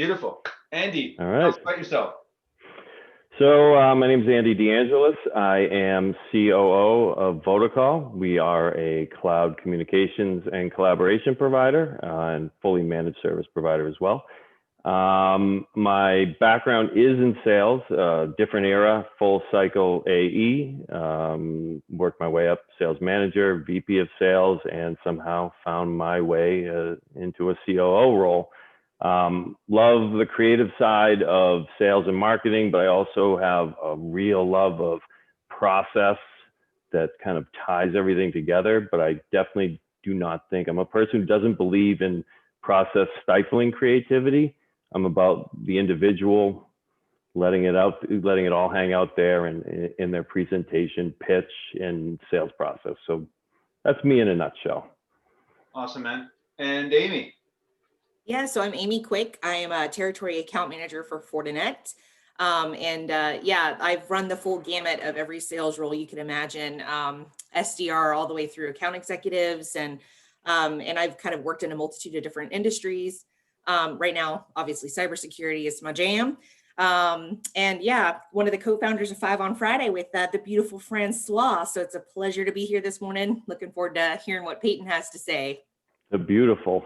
Beautiful. Andy, All tell right. us about yourself. So my name is Andy DeAngelis. I am COO of Vodacall. We are a cloud communications and collaboration provider and fully managed service provider as well. My background is in sales, different era, full cycle AE, worked my way up sales manager, VP of sales, and somehow found my way into a COO role. Love the creative side of sales and marketing, but I also have a real love of process that kind of ties everything together. But I definitely do not think I'm a person who doesn't believe in process stifling creativity. I'm about the individual letting it all hang out there and in their presentation, pitch, and sales process. So that's me in a nutshell. Awesome, man. And Amy. Yeah, so I'm Amy Quick. I am a territory account manager for Fortinet. Yeah, I've run the full gamut of every sales role you can imagine, SDR all the way through account executives. And I've kind of worked in a multitude of different industries. Right now, obviously, cybersecurity is my jam. And yeah, one of the co-founders of Five on Friday with the beautiful Francois. So it's a pleasure to be here this morning. Looking forward to hearing what Peyton has to say. The beautiful.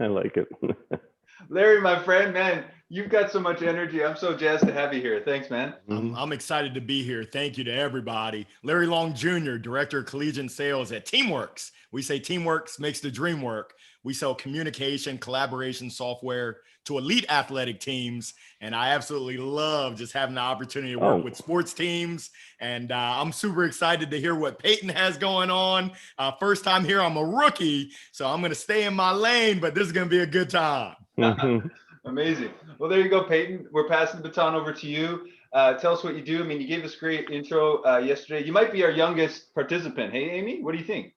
I like it. Larry, my friend, man, you've got so much energy. I'm so jazzed to have you here. Thanks, man. I'm excited to be here. Thank you to everybody. Larry Long Jr., Director of Collegiate Sales at Teamworks. We say Teamworks makes the dream work. We sell communication, collaboration software to elite athletic teams. And I absolutely love just having the opportunity to work with sports teams. And I'm super excited to hear what Peyton has going on. First time here, I'm a rookie, so I'm going to stay in my lane, but this is going to be a good time. Amazing. Well, there you go, Peyton. We're passing the baton over to you. Tell us what you do. I mean, you gave us a great intro yesterday. You might be our youngest participant. Hey, Amy, what do you think?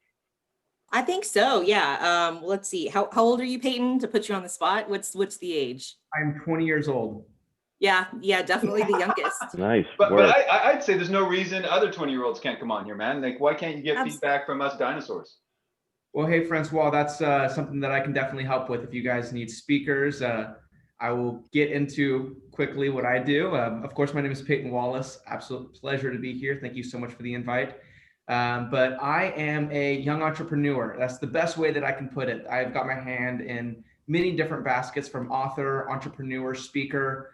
I think so. Yeah. Let's see. How old are you, Peyton? To put you on the spot, what's the age? I'm 20 years old. Yeah, definitely the youngest. Nice. But I'd say there's no reason other 20-year-olds can't come on here, man. Like, why can't you get feedback from us dinosaurs? Well, hey, Francois, that's something that I can definitely help with. If you guys need speakers, I will get into quickly what I do. Of course, my name is Payton Wallace. Absolute pleasure to be here. Thank you so much for the invite. But I am a young entrepreneur. That's the best way that I can put it. I've got my hand in many different baskets, from author, entrepreneur, speaker,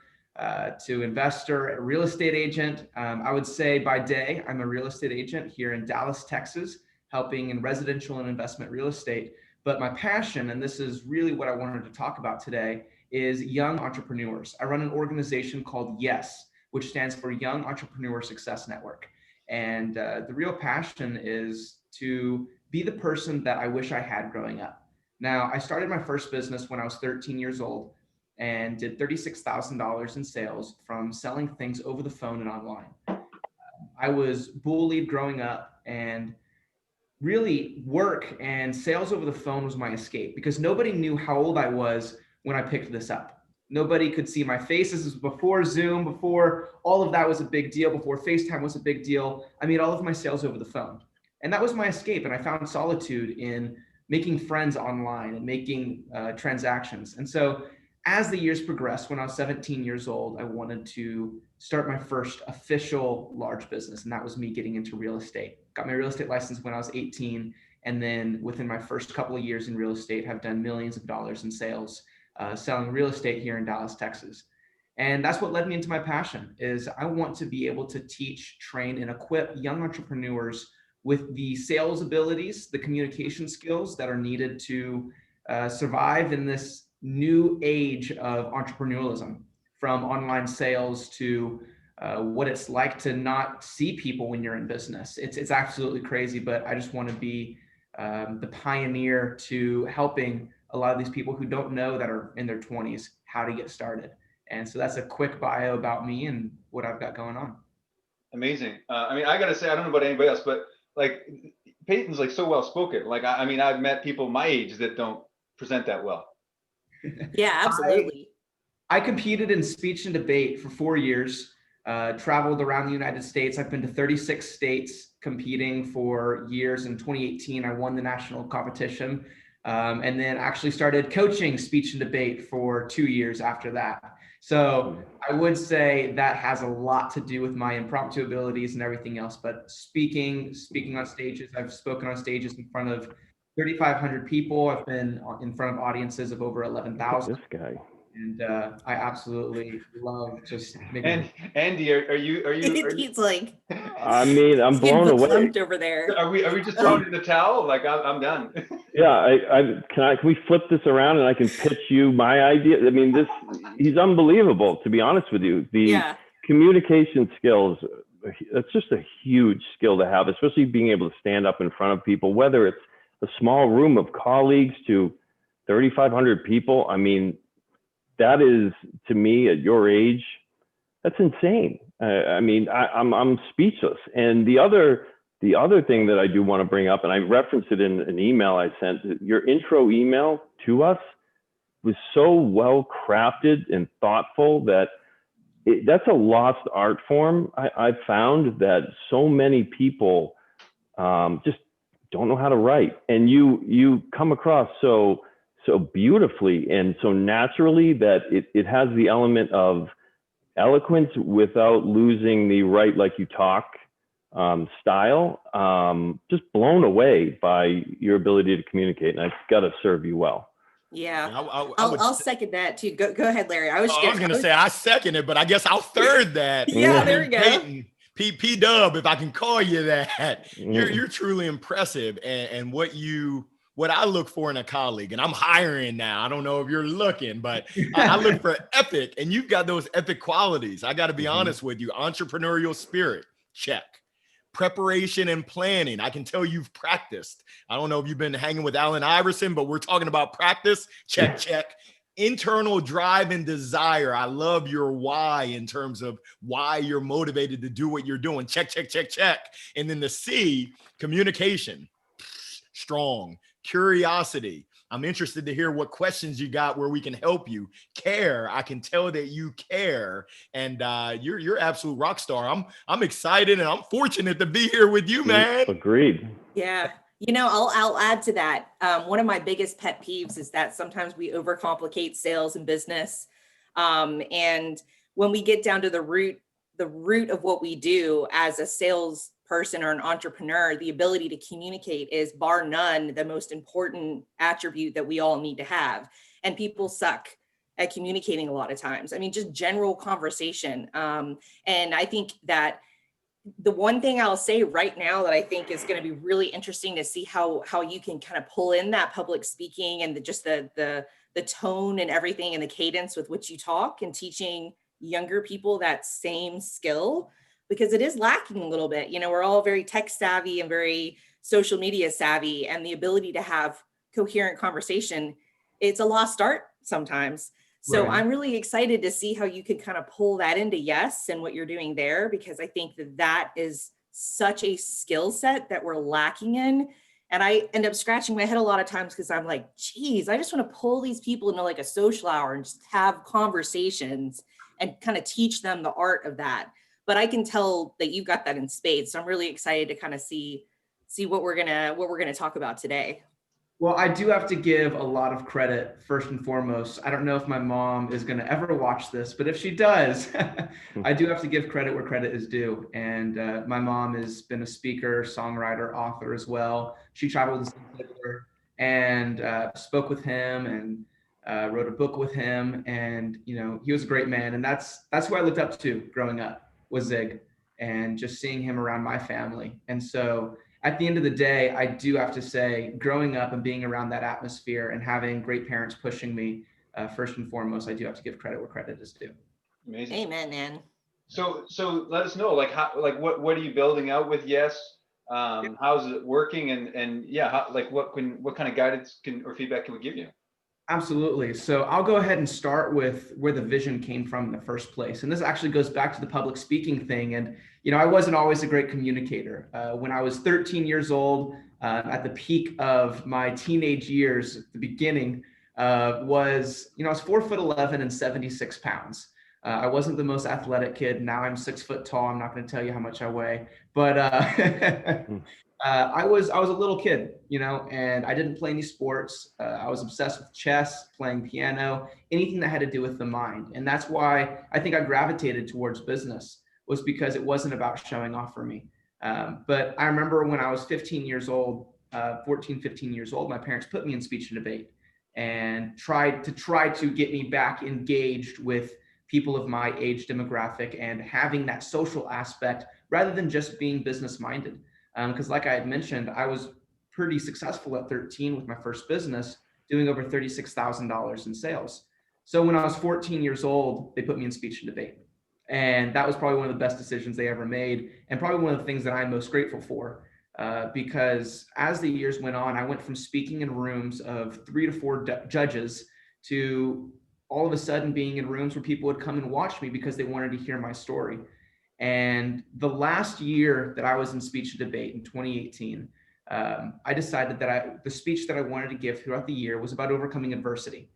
to investor, a real estate agent. I would say by day, I'm a real estate agent here in Dallas, Texas, helping in residential and investment real estate. But my passion, and this is really what I wanted to talk about today, is young entrepreneurs. I run an organization called Y.E.S, which stands for Young Entrepreneur Success Network. And the real passion is to be the person that I wish I had growing up. Now, I started my first business when I was 13 years old and did $36,000 in sales from selling things over the phone and online. I was bullied growing up, and really work and sales over the phone was my escape, because nobody knew how old I was when I picked this up. Nobody could see my face. This was before Zoom, before all of that was a big deal, before FaceTime was a big deal. I made all of my sales over the phone. And that was my escape. And I found solitude in making friends online and making transactions. And so as the years progressed, when I was 17 years old, I wanted to start my first official large business. And that was me getting into real estate. Got my real estate license when I was 18. And then within my first couple of years in real estate, have done millions of dollars in sales, selling real estate here in Dallas, Texas. And that's what led me into my passion. Is I want to be able to teach, train, and equip young entrepreneurs with the sales abilities, the communication skills that are needed to survive in this new age of entrepreneurialism, from online sales to what it's like to not see people when you're in business. It's absolutely crazy, but I just want to be the pioneer to helping a lot of these people who don't know, that are in their 20s, how to get started. And so that's a quick bio about me and what I've got going on. Amazing. I mean, I got to say, I don't know about anybody else, but like Peyton's like so well spoken. Like, I mean, I've met people my age that don't present that well. Yeah, absolutely. I competed in speech and debate for 4 years, traveled around the United States. I've been to 36 states competing for years. In 2018, I won the national competition. and then actually started coaching speech and debate for 2 years after that. So I would say that has a lot to do with my impromptu abilities and everything else. But speaking on stages, I've spoken on stages in front of 3,500 people. I've been in front of audiences of over 11,000. This guy. And I absolutely love just making. And Andy, are you He's like, I mean, I'm he's getting blown away. verklempt over there. are we just throwing in the towel? Like I'm done. Yeah, can we flip this around and I can pitch you my idea? I mean, he's unbelievable, to be honest with you. The communication skills, it's just a huge skill to have, especially being able to stand up in front of people, whether it's a small room of colleagues to 3,500 people. I mean, that is, to me, at your age, that's insane. I mean, I'm speechless. And the other thing that I do want to bring up, and I referenced it in an email I sent, your intro email to us was so well crafted and thoughtful that that's a lost art form. I've found that so many people just don't know how to write, and you come across so beautifully and so naturally that it has the element of eloquence without losing the write like you talk style. Just blown away by your ability to communicate, and I've got to serve you well. Yeah, I'll second that too. Go ahead, Larry. I was going to say I second it, but I guess I'll third that. Yeah, there we go. Peyton, P Dub, if I can call you that, you're truly impressive, and what I look for in a colleague, and I'm hiring now. I don't know if you're looking, but I look for epic, and you've got those epic qualities. I got to be honest with you. Entrepreneurial spirit, check. Preparation and planning. I can tell you've practiced. I don't know if you've been hanging with Allen Iverson, but we're talking about practice. Check, check. Internal drive and desire. I love your why in terms of why you're motivated to do what you're doing. Check, check, check, check. And then the C, communication. Strong. Curiosity. I'm interested to hear what questions you got where we can help you. Care. I can tell that you care, and you're absolute rock star. I'm excited and I'm fortunate to be here with you, man. Agreed. Yeah. You know, I'll add to that. One of my biggest pet peeves is that sometimes we overcomplicate sales and business. And when we get down to the root of what we do as a sales person or an entrepreneur, the ability to communicate is bar none the most important attribute that we all need to have. And people suck at communicating a lot of times. I mean, just general conversation. And I think that the one thing I'll say right now that I think is going to be really interesting to see how you can kind of pull in that public speaking and the tone and everything and the cadence with which you talk, and teaching younger people that same skill, because it is lacking a little bit. You know, we're all very tech savvy and very social media savvy, and the ability to have coherent conversation, it's a lost art sometimes. So right. I'm really excited to see how you can kind of pull that into Y.E.S and what you're doing there, because I think that is such a skill set that we're lacking in. And I end up scratching my head a lot of times because I'm like, geez, I just want to pull these people into like a social hour and just have conversations and kind of teach them the art of that. But I can tell that you've got that in spades. So I'm really excited to kind of see what we're gonna talk about today. Well, I do have to give a lot of credit first and foremost. I don't know if my mom is going to ever watch this, but if she does, I do have to give credit where credit is due. And my mom has been a speaker, songwriter, author as well. She traveled with Hitler and spoke with him and wrote a book with him. And, you know, he was a great man. And that's who I looked up to growing up, was Zig, and just seeing him around my family. And so at the end of the day, I do have to say, growing up and being around that atmosphere and having great parents pushing me, first and foremost, I do have to give credit where credit is due. Amazing. Amen, man. So let us know, what are you building out with Y.E.S? How's it working? And yeah, what kind of guidance or feedback can we give you? Absolutely. So I'll go ahead and start with where the vision came from in the first place. And this actually goes back to the public speaking thing. And, you know, I wasn't always a great communicator. When I was 13 years old, at the peak of my teenage years, at the beginning, I was 4'11" and 76 pounds. I wasn't the most athletic kid. Now I'm 6 foot tall. I'm not going to tell you how much I weigh, but I was a little kid, and I didn't play any sports. I was obsessed with chess, playing piano, anything that had to do with the mind. And that's why I think I gravitated towards business, was because it wasn't about showing off for me. But I remember when I was 15 years old, 14, 15 years old, my parents put me in speech and debate and tried to get me back engaged with people of my age demographic and having that social aspect rather than just being business minded. Because like I had mentioned, I was pretty successful at 13 with my first business, doing over $36,000 in sales. So when I was 14 years old, they put me in speech and debate. And that was probably one of the best decisions they ever made, and probably one of the things that I'm most grateful for. Because as the years went on, I went from speaking in rooms of 3 to 4 judges to all of a sudden being in rooms where people would come and watch me because they wanted to hear my story. And the last year that I was in speech and debate in 2018, I decided that the speech that I wanted to give throughout the year was about overcoming adversity.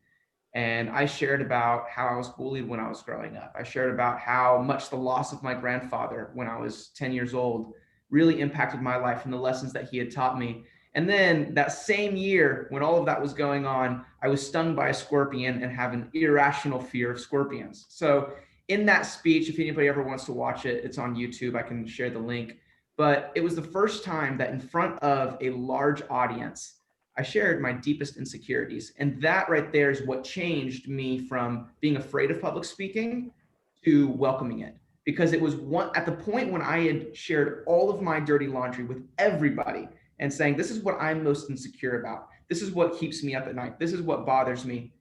And I shared about how I was bullied when I was growing up. I shared about how much the loss of my grandfather when I was 10 years old really impacted my life and the lessons that he had taught me. And then that same year, when all of that was going on, I was stung by a scorpion and have an irrational fear of scorpions. So in that speech, if anybody ever wants to watch it, it's on YouTube. I can share the link. But it was the first time that in front of a large audience, I shared my deepest insecurities. And that right there is what changed me from being afraid of public speaking to welcoming it. Because it was at the point when I had shared all of my dirty laundry with everybody and saying, this is what I'm most insecure about. This is what keeps me up at night. This is what bothers me.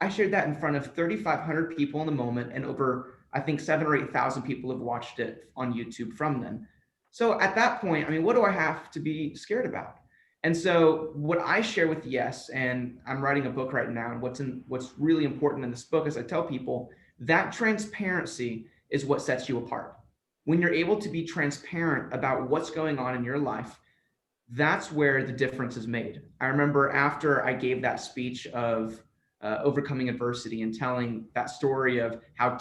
I shared that in front of 3,500 people in the moment, and over, I think, 7,000 or 8,000 people have watched it on YouTube from then. So at that point, I mean, what do I have to be scared about? And so what I share with Y.E.S, and I'm writing a book right now, and what's really important in this book is I tell people that transparency is what sets you apart. When you're able to be transparent about what's going on in your life, that's where the difference is made. I remember after I gave that speech of overcoming adversity and telling that story of how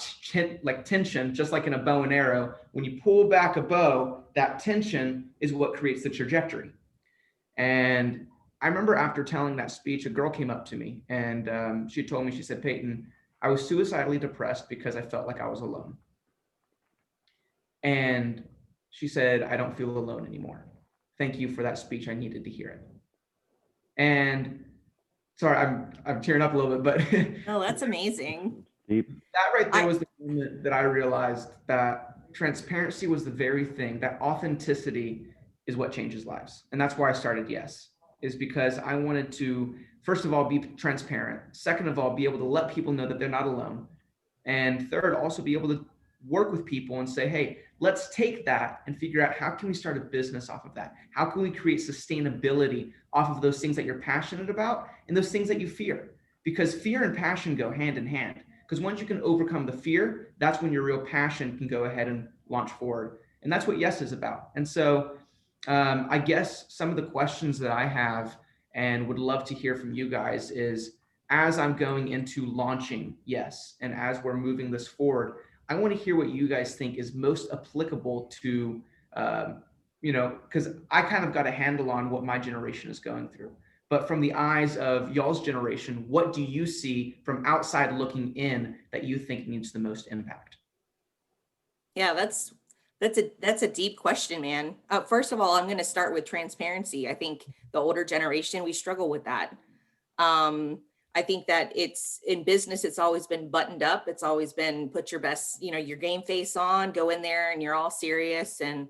tension, just like in a bow and arrow, when you pull back a bow, that tension is what creates the trajectory. And I remember after telling that speech, a girl came up to me and she told me, she said, Peyton, I was suicidally depressed because I felt like I was alone. And she said, I don't feel alone anymore. Thank you for that speech. I needed to hear it. And sorry, I'm tearing up a little bit, but Oh, that's amazing. Deep. that right there was the moment that I realized that transparency was the very thing, that authenticity is what changes lives. And that's why I started Y.E.S, is because I wanted to, first of all, be transparent. Second of all, be able to let people know that they're not alone. And third, also be able to work with people and say, hey, let's take that and figure out how can we start a business off of that? How can we create sustainability off of those things that you're passionate about and those things that you fear? Because fear and passion go hand in hand. Because once you can overcome the fear, that's when your real passion can go ahead and launch forward. And that's what Y.E.S is about. And so I guess some of the questions that I have and would love to hear from you guys is, as I'm going into launching Y.E.S and as we're moving this forward, I want to hear what you guys think is most applicable to, because I kind of got a handle on what my generation is going through. But from the eyes of y'all's generation, what do you see from outside looking in that you think needs the most impact? Yeah, that's a deep question, man. First of all, I'm going to start with transparency. I think the older generation, we struggle with that. I think that it's in business, it's always been buttoned up. It's always been put your best, your game face on, go in there and you're all serious. And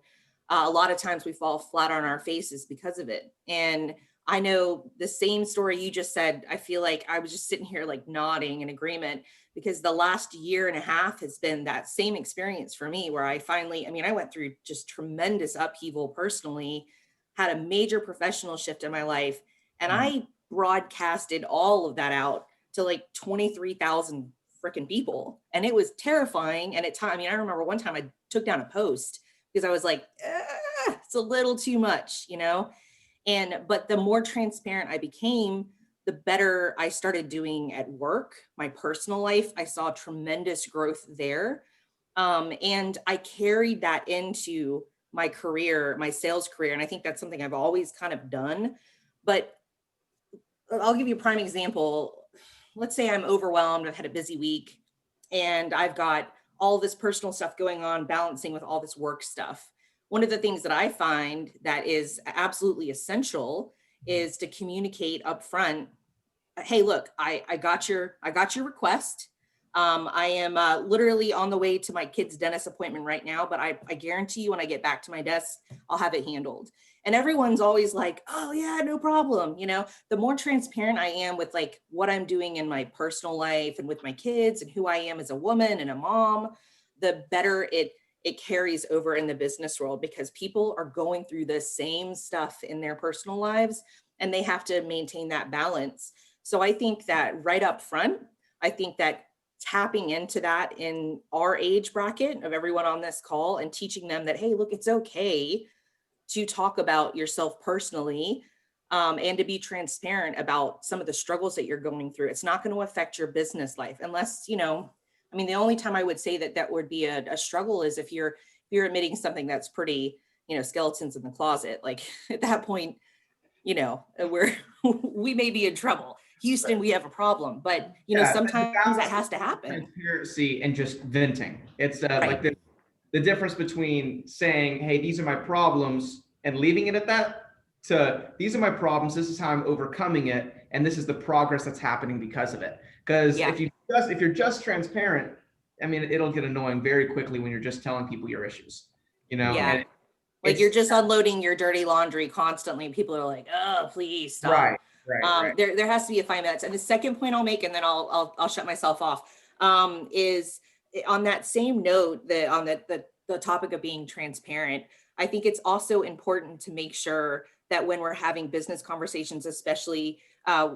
a lot of times we fall flat on our faces because of it. And I know the same story you just said. I feel like I was just sitting here like nodding in agreement, because the last year and a half has been that same experience for me where I finally, I went through just tremendous upheaval personally, had a major professional shift in my life. And I broadcasted all of that out to like 23,000 freaking people. And it was terrifying. And at time, I remember one time I took down a post because I was like, it's a little too much, but the more transparent I became, the better I started doing at work, my personal life. I saw tremendous growth there. And I carried that into my career, my sales career. And I think that's something I've always kind of done. But I'll give you a prime example. Let's say I'm overwhelmed, I've had a busy week, and I've got all this personal stuff going on, balancing with all this work stuff. One of the things that I find that is absolutely essential is to communicate upfront. Hey, look, I got your request. I am literally on the way to my kid's dentist appointment right now, but I guarantee you when I get back to my desk, I'll have it handled. And everyone's always like, oh yeah, no problem. You know, the more transparent I am with like what I'm doing in my personal life and with my kids and who I am as a woman and a mom, the better it carries over in the business world, because people are going through the same stuff in their personal lives and they have to maintain that balance. So I think that right up front, I think that tapping into that in our age bracket of everyone on this call and teaching them that, hey, look, it's okay to talk about yourself personally, and to be transparent about some of the struggles that you're going through. It's not going to affect your business life unless, you know, I mean, the only time I would say that that would be a struggle is if you're admitting something that's pretty, you know, skeletons in the closet. Like at that point, you know, we may be in trouble. Houston, we have a problem, but you know, sometimes that has to happen. Transparency and just venting. It's Right. like the difference between saying, hey, these are my problems and leaving it at that, to these are my problems, this is how I'm overcoming it, and this is the progress that's happening because of it. Because Yeah. if you're just transparent, I mean, it'll get annoying very quickly when you're just telling people your issues, you know. Yeah. And Like you're just unloading your dirty laundry constantly. People are like, oh, please stop. Right. There has to be a fine balance. And the second point I'll make, and then I'll shut myself off, is on that same note, that on the topic of being transparent, I think it's also important to make sure that when we're having business conversations, especially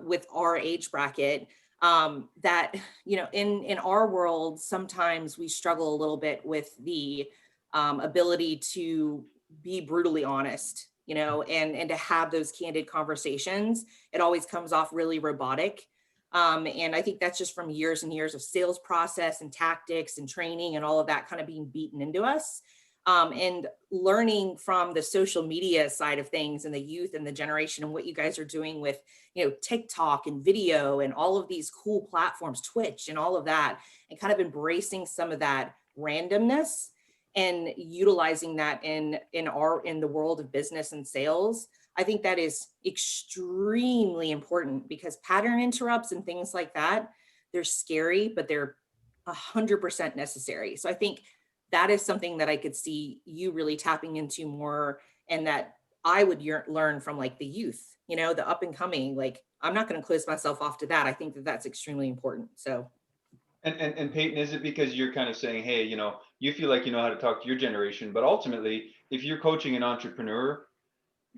with our age bracket, that, you know, in our world, sometimes we struggle a little bit with the ability to be brutally honest, you know, and to have those candid conversations. It always comes off really robotic. And I think that's just from years and years of sales process and tactics and training and all of that kind of being beaten into us. And learning from the social media side of things and the youth and the generation and what you guys are doing with, you know, TikTok and video and all of these cool platforms, Twitch and all of that, and kind of embracing some of that randomness and utilizing that in the world of business and sales. I think that is extremely important, because pattern interrupts and things like that, they're scary, but they're 100% necessary. So I think that is something that I could see you really tapping into more, and that I would learn from like the youth, you know, the up and coming. Like, I'm not going to close myself off to that. I think that that's extremely important. So. And Peyton, is it because you're kind of saying, hey, you know, you feel like you know how to talk to your generation, but ultimately, if you're coaching an entrepreneur,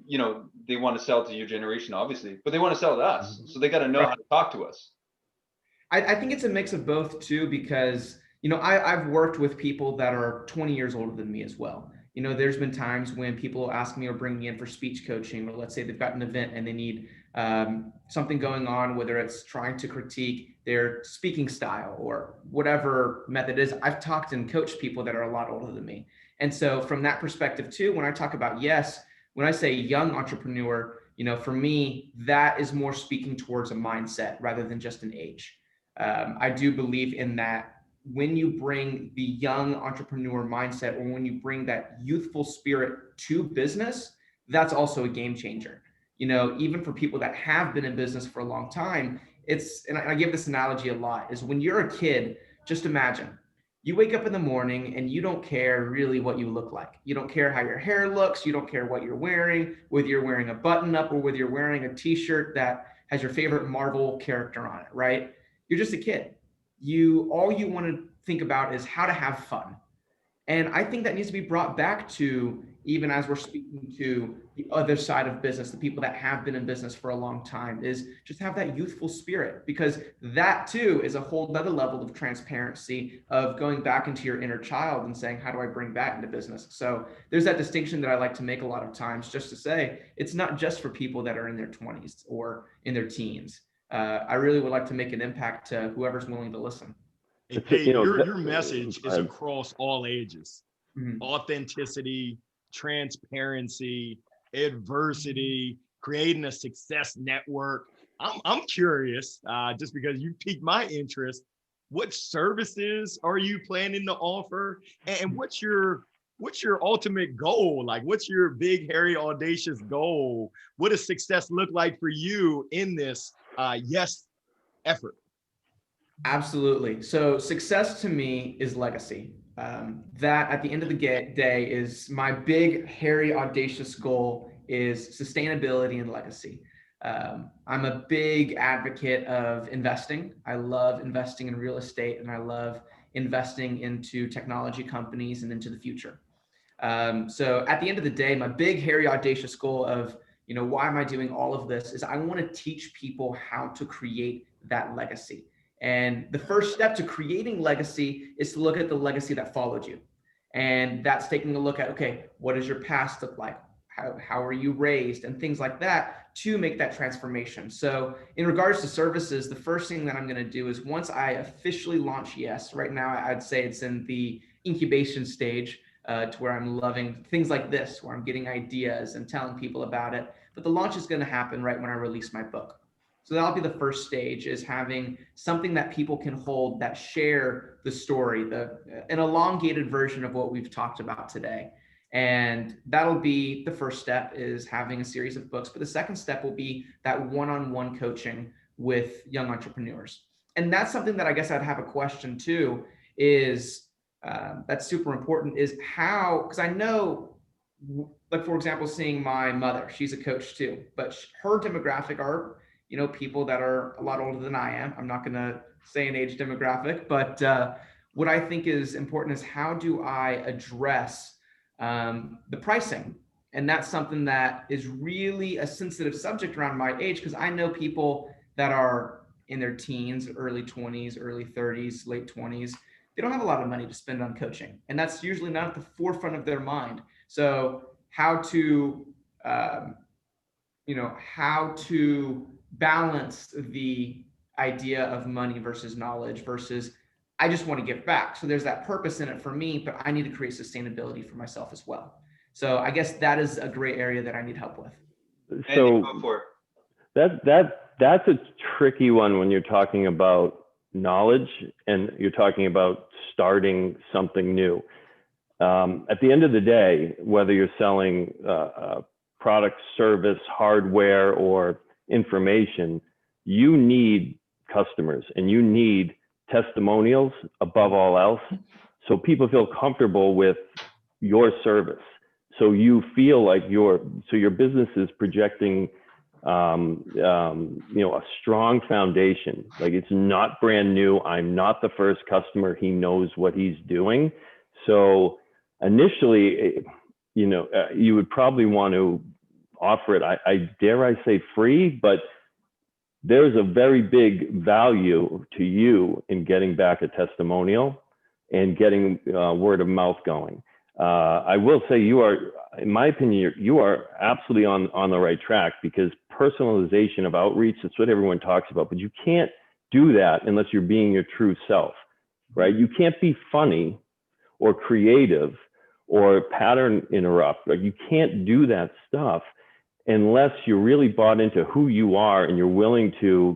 you know, they want to sell to your generation, obviously, but they want to sell to us. So they got to know how to talk to us. I think it's a mix of both too, because, you know, I've worked with people that are 20 years older than me as well. You know, there's been times when people ask me or bring me in for speech coaching, or let's say they've got an event and they need something going on, whether it's trying to critique their speaking style or whatever method is. I've talked and coached people that are a lot older than me. And so from that perspective too, when I talk about Y.E.S, when I say young entrepreneur, you know, for me, that is more speaking towards a mindset rather than just an age. I do believe in that. When you bring the young entrepreneur mindset, or when you bring that youthful spirit to business, that's also a game changer. You know, even for people that have been in business for a long time, and I give this analogy a lot, is when you're a kid, just imagine you wake up in the morning and you don't care really what you look like. You don't care how your hair looks. You don't care what you're wearing, whether you're wearing a button up or whether you're wearing a t-shirt that has your favorite Marvel character on it, right? You're just a kid. All you want to think about is how to have fun. And I think that needs to be brought back to, even as we're speaking to the other side of business, the people that have been in business for a long time, is just have that youthful spirit, because that too is a whole other level of transparency, of going back into your inner child and saying, how do I bring that into business? So there's that distinction that I like to make a lot of times, just to say, it's not just for people that are in their 20s or in their teens. I really would like to make an impact to whoever's willing to listen. Hey, Peyton, your message is across all ages. Authenticity, transparency, adversity, creating a success network. I'm curious, just because you piqued my interest. What services are you planning to offer, and what's your ultimate goal? Like, what's your big, hairy, audacious goal? What does success look like for you in this Y.E.S effort? Absolutely. So success to me is legacy. That at the end of the day is my big, hairy, audacious goal is sustainability and legacy. I'm a big advocate of investing. I love investing in real estate, and I love investing into technology companies and into the future. So at the end of the day, my big, hairy, audacious goal of, why am I doing all of this is I want to teach people how to create that legacy. And the first step to creating legacy is to look at the legacy that followed you. And that's taking a look at, okay, what does your past look like? How are you raised, and things like that to make that transformation. So in regards to services, the first thing that I'm going to do is once I officially launch Y.E.S, right now I'd say it's in the incubation stage, to where I'm loving things like this, where I'm getting ideas and telling people about it. But the launch is going to happen right when I release my book. So that'll be the first stage, is having something that people can hold, that share the story, an elongated version of what we've talked about today. And that'll be the first step, is having a series of books. But the second step will be that one-on-one coaching with young entrepreneurs. And that's something that I guess I'd have a question too, is that's super important, is how, because I know, like, for example, seeing my mother, she's a coach too, but her demographic are, people that are a lot older than I am. I'm not going to say an age demographic, but what I think is important is how do I address the pricing? And that's something that is really a sensitive subject around my age, because I know people that are in their teens, early 20s, early 30s, late 20s. They don't have a lot of money to spend on coaching, and that's usually not at the forefront of their mind. So how to, how to balance the idea of money versus knowledge versus I just want to give back. So there's that purpose in it for me, but I need to create sustainability for myself as well. So I guess that is a gray area that I need help with. So go for that's a tricky one when you're talking about knowledge and you're talking about starting something new. At the end of the day, whether you're selling product, service, hardware, or information, you need customers and you need testimonials above all else, so people feel comfortable with your service. So you feel like your business is projecting a strong foundation. Like, it's not brand new. I'm not the first customer. He knows what he's doing. So initially, you would probably want to offer it, I dare say free, but there's a very big value to you in getting back a testimonial and getting word of mouth going. I will say you are, in my opinion, you are absolutely on the right track, because personalization of outreach, that's what everyone talks about, but you can't do that unless you're being your true self, right? You can't be funny or creative or pattern interrupt. Like, you can't do that stuff unless you're really bought into who you are and you're willing to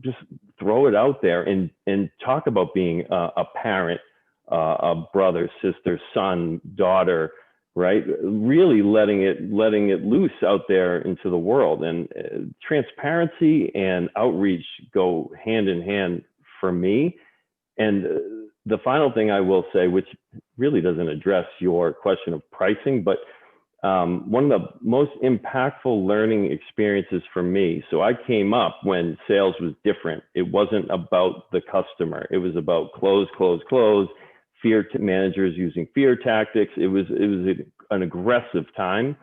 just throw it out there and talk about being a parent, a brother, sister, son, daughter, right? Really letting it loose out there into the world. And transparency and outreach go hand in hand for me. And the final thing I will say, which really doesn't address your question of pricing, but one of the most impactful learning experiences for me. So I came up when sales was different. It wasn't about the customer. It was about close, fear managers using fear tactics. It was an aggressive time,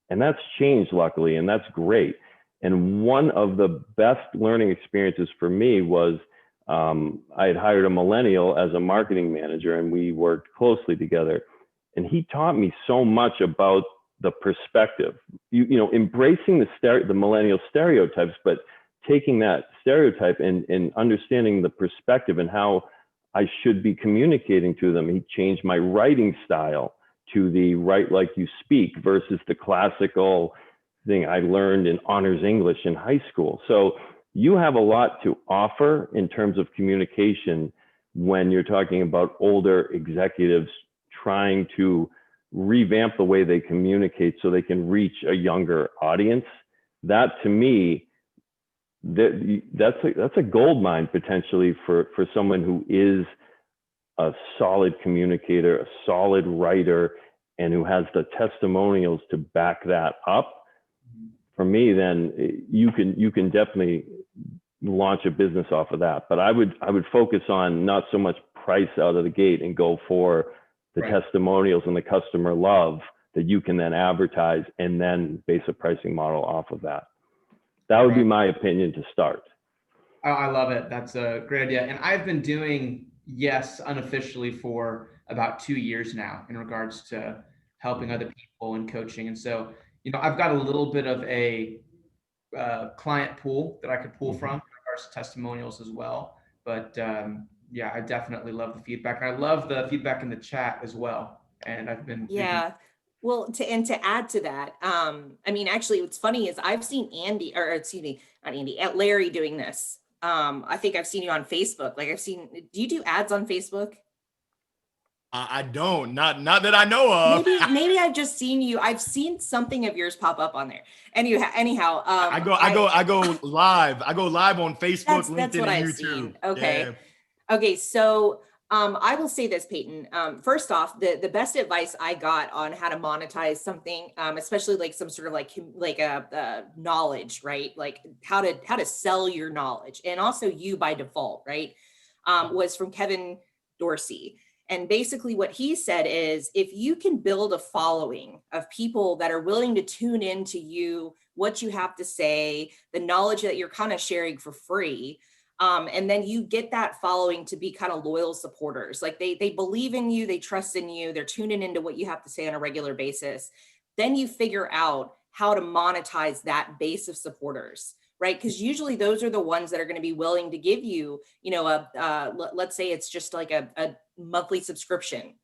and that's changed luckily, and that's great. And one of the best learning experiences for me was I had hired a millennial as a marketing manager, and we worked closely together. And he taught me so much about the perspective, embracing the millennial stereotypes, but taking that stereotype and understanding the perspective and how I should be communicating to them. He changed my writing style to the write like you speak versus the classical thing I learned in honors English in high school. So you have a lot to offer in terms of communication when you're talking about older executives trying to revamp the way they communicate so they can reach a younger audience. That to me, that's a gold mine potentially for someone who is a solid communicator, a solid writer, and who has the testimonials to back that up. For me, then you can definitely launch a business off of that. But I would focus on not so much price out of the gate and go for the testimonials and the customer love that you can then advertise and then base a pricing model off of that. That would be my opinion to start. I love it. That's a great idea. And I've been doing Y.E.S unofficially for about 2 years now in regards to helping other people and coaching. And so, I've got a little bit of a client pool that I could pull from in regards to testimonials as well. But yeah, I definitely love the feedback. I love the feedback in the chat as well. And I've been Well, to add to that, I mean, actually, what's funny is I've seen Larry doing this. I think I've seen you on Facebook. Like do you do ads on Facebook? I don't, not that I know of. Maybe I've just seen you. I've seen something of yours pop up on there. Anyhow, I go live. I go live on Facebook, LinkedIn, that's what and I've YouTube. seen. Okay. Yeah. Okay. So, I will say this, Peyton. First off, the best advice I got on how to monetize something, especially like some sort of like a knowledge, right? Like how to sell your knowledge, and also you by default, right? Was from Kevin Dorsey. And basically what he said is, if you can build a following of people that are willing to tune into you, what you have to say, the knowledge that you're kind of sharing for free, and then you get that following to be kind of loyal supporters. Like they believe in you, they trust in you, they're tuning into what you have to say on a regular basis. Then you figure out how to monetize that base of supporters, right? Because usually those are the ones that are going to be willing to give you, let's say it's just like a monthly subscription,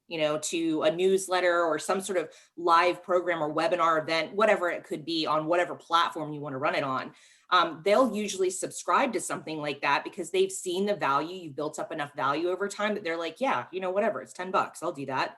to a newsletter or some sort of live program or webinar event, whatever it could be on whatever platform you want to run it on. They'll usually subscribe to something like that because they've seen the value. You've built up enough value over time that they're like, yeah, whatever, it's $10, I'll do that.